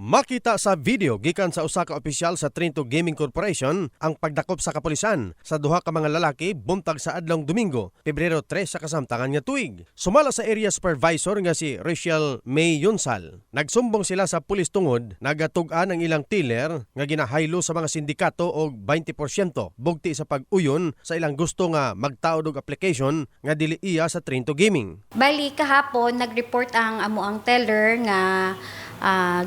Makita sa video gikan sa usa ka opisyal sa Trinto Gaming Corporation ang pagdakop sa kapulisan sa duha ka mga lalaki buntag sa adlong Domingo, Pebrero 3 sa kasamtangan nga tuig. Sumala sa area supervisor nga si Rachel May Yunsal. Nagsumbong sila sa pulis tungod nagatug-an ang ilang tiller nga ginahaylo sa mga sindikato og 20% bugti sa pag-uyon sa ilang gusto nga magtaod og application nga dili iya sa Trinto Gaming. Bali kahapon nag-report ang amuang teller nga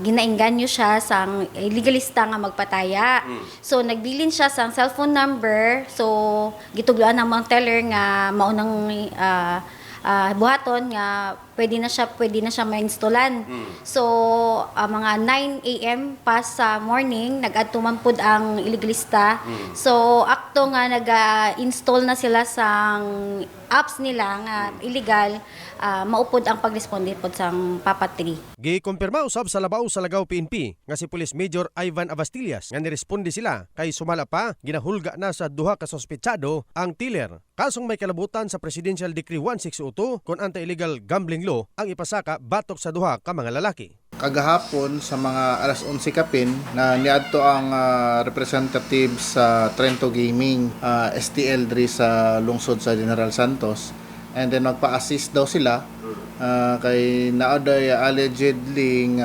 ginainganyo siya sang legalista nga magpataya. So nagbilin siya sang cellphone number. So gitugloan ang mga teller nga maunang buhaton nga pwede na siya ma-installan. So mga 9 AM pa sa morning nag-adto man pud ang illegalista. So akto nga nag-install na sila sang apps nila nga illegal, maupod ang pagresponde pod sang Papa 3. Gikumpirma usab sa labaw sa Lagaw PNP nga si Police Major Ivan Abastillas nga niresponde sila kay sumala pa ginahulga na sa duha ka sospetsado ang tiller. Kasong may kalabutan sa Presidential Decree 1602 kon anti-illegal gambling law ang ipasaka batok sa duha ka mga lalaki. Kagahapon sa mga alas 11 kapin na niadto ang representative sa Trento Gaming STL diri sa lungsod sa General Santos, and then magpa-assist daw sila kay naoday allegedly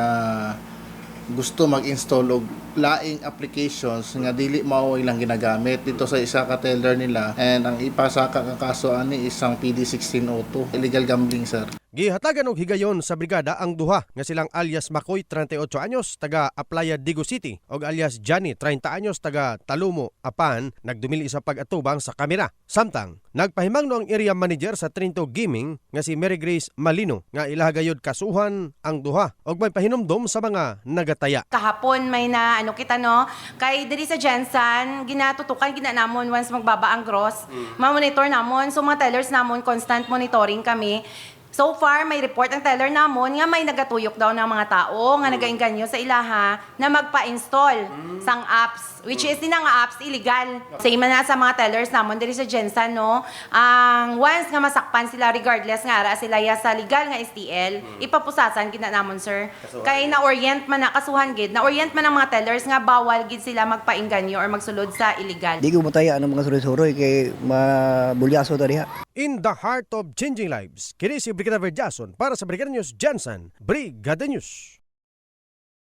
gusto mag-install og laing applications nga dili mao ilang ginagamit dito sa isa ka teller nila, and ang ipasaka ka kaso ani isang PD 1602 illegal gambling, sir. Gihatagan og higayon sa brigada ang duha nga silang alias Makoy 38 anyos taga Aplaya Digo City ug alias Johnny 30 anyos taga Talumo apan nagdumili sa pag-atubang sa kamera. Samtang nagpahimangno ang area manager sa Trinto Gaming nga si Mary Grace Malino nga ilahagayod kasuhan ang duha ug may pahinumdom sa mga nagataya. Kahapon may na kita no kay diri sa Jensen ginatutukan ginanamon once magbaba ang gross. Ma-monitor namon, so mga tellers namon constant monitoring kami. So far, may report ang teller namon nga may nagatuyok daw ng mga tao nga nagainganyo sa ilaha na magpa-install sang apps, which is din nga apps illegal. Same na sa mga tellers namon diri sa Jensen, no? Ang once nga masakpan sila regardless nga ara sila ya sa legal nga STL, ipapusasan gid na namon, sir. Kay na-orient man na kasuhan gid, na-orient man ang mga tellers nga bawal gid sila magpainganyo or magsulod sa illegal. Di ko mataya ang mga suroy-suroy kay mabulyaso ta diha. In the heart of changing lives, kini si Brigada Verjason para sa Brigada News Jensen, Brigada News.